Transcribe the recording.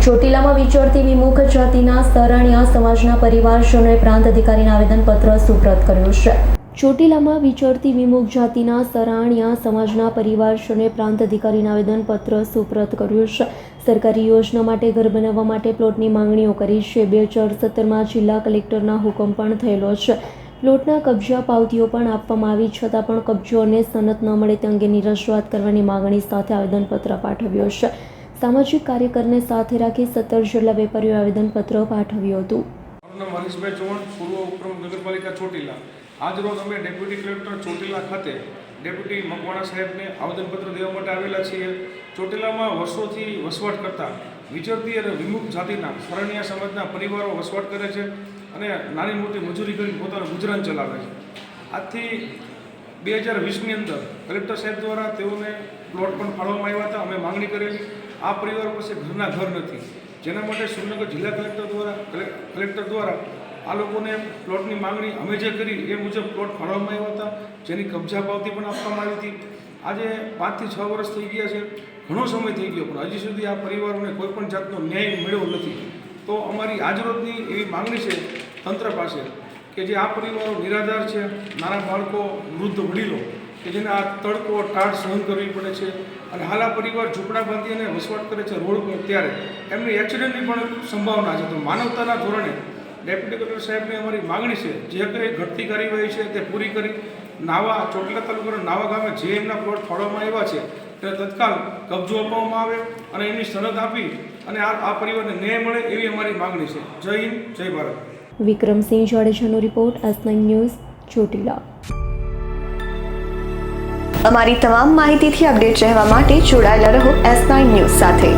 ચોટીલામાં વિચરતી વિમુખ જાતિના સરાણીયા સમાજના પરિવારજનોએ પ્રાંત અધિકારીને આવેદનપત્ર સુપ્રત કર્યું છે। ચોટીલામાં વિચરતી વિમુખ જાતિના સરાણીયા સમાજના પરિવારજનોએ પ્રાંત અધિકારીને આવેદનપત્ર સુપ્રત કર્યું છે। સરકારી યોજના માટે ઘર બનાવવા માટે પ્લોટની માંગણીઓ કરી છે। 2017માં જિલ્લા કલેક્ટરના હુકમ પણ થયેલો છે। પ્લોટના કબજા પાવતીઓ પણ આપવામાં આવી છતાં પણ કબજો અને સનદ ન મળે તે અંગેની રજૂઆત કરવાની માંગણી સાથે આવેદનપત્ર પાઠવ્યો છે। સામાજિક કાર્યકરને સાથે રાખી 17 જેટલા વેપારીઓએ આવેદનપત્ર પાઠવ્યું હતું। મારું નામ હરીશભાઈ ચૌહાણ, પૂર્વ ઉપપ્રમુખ નગરપાલિકા ચોટીલા। આજરોજ અમે ડેપ્યુટી કલેક્ટર ચોટીલા ખાતે ડેપ્યુટી મકવાણા સાહેબને આવેદનપત્ર દેવા માટે આવેલા છીએ। ચોટીલામાં વર્ષોથી વસવાટ કરતા વિચરતી અને વિમુખ જાતિના સરાણીયા સમાજના પરિવારો વસવાટ કરે છે અને નાની મોટી મજૂરી કરી પોતાનું ગુજરાન ચલાવે છે। આજથી 2020ની અંદર કલેક્ટર સાહેબ દ્વારા તેઓને પ્લોટ પણ ફાળવવામાં આવ્યા હતા। અમે માંગણી કરેલી, આ પરિવાર પાસે ઘરના ઘર નથી, જેના માટે સુરેન્દ્રનગર જિલ્લા કલેક્ટર દ્વારા આ લોકોને પ્લોટની માંગણી અમે જે કરી એ મુજબ પ્લોટ ફાળવવામાં આવ્યા હતા, જેની કબજા પાવતી પણ આપવામાં આવી હતી। આજે 5 થી 6 વર્ષ થઈ ગયા છે, ઘણો સમય થઈ ગયો, પણ હજી સુધી આ પરિવારોને કોઈ પણ જાતનો ન્યાય મળ્યો નથી। તો અમારી આજરોજની એવી માંગણી છે તંત્ર પાસે કે જે આ પરિવારો નિરાધાર છે, નાના બાળકો, વૃદ્ધ વડીલો કે જેને આ તડકો ટાઢ સહન કરવી પડે છે અને હાલ આ પરિવાર ઝૂંપડા બાંધી અને વસવાટ કરે છે રોડ પર, ત્યારે એમની એક્સિડન્ટની પણ સંભાવના છે। તો માનવતાના ધોરણે ડેપ્યુટી કલેક્ટર સાહેબની અમારી માંગણી છે જે કંઈ ઘટતી કાર્યવાહી છે તે પૂરી કરી ચોટીલા તાલુકાના નાવા ગામે જે એમના પ્લોટ ફાળવવામાં આવ્યા છે તેને તત્કાલ કબજો અપાવવામાં આવે અને એમની સનદ આપી અને આ પરિવારને ન્યાય મળે એવી અમારી માંગણી છે। જય હિન્દ, જય ભારત। વિક્રમસિંહ જાડેજાનો રિપોર્ટ, S9 ન્યૂઝ, ચોટીલા। અમારી તમામ માહિતીથી અપડેટ રહેવા માટે જોડાયેલા રહો S9 ન્યૂઝ સાથે।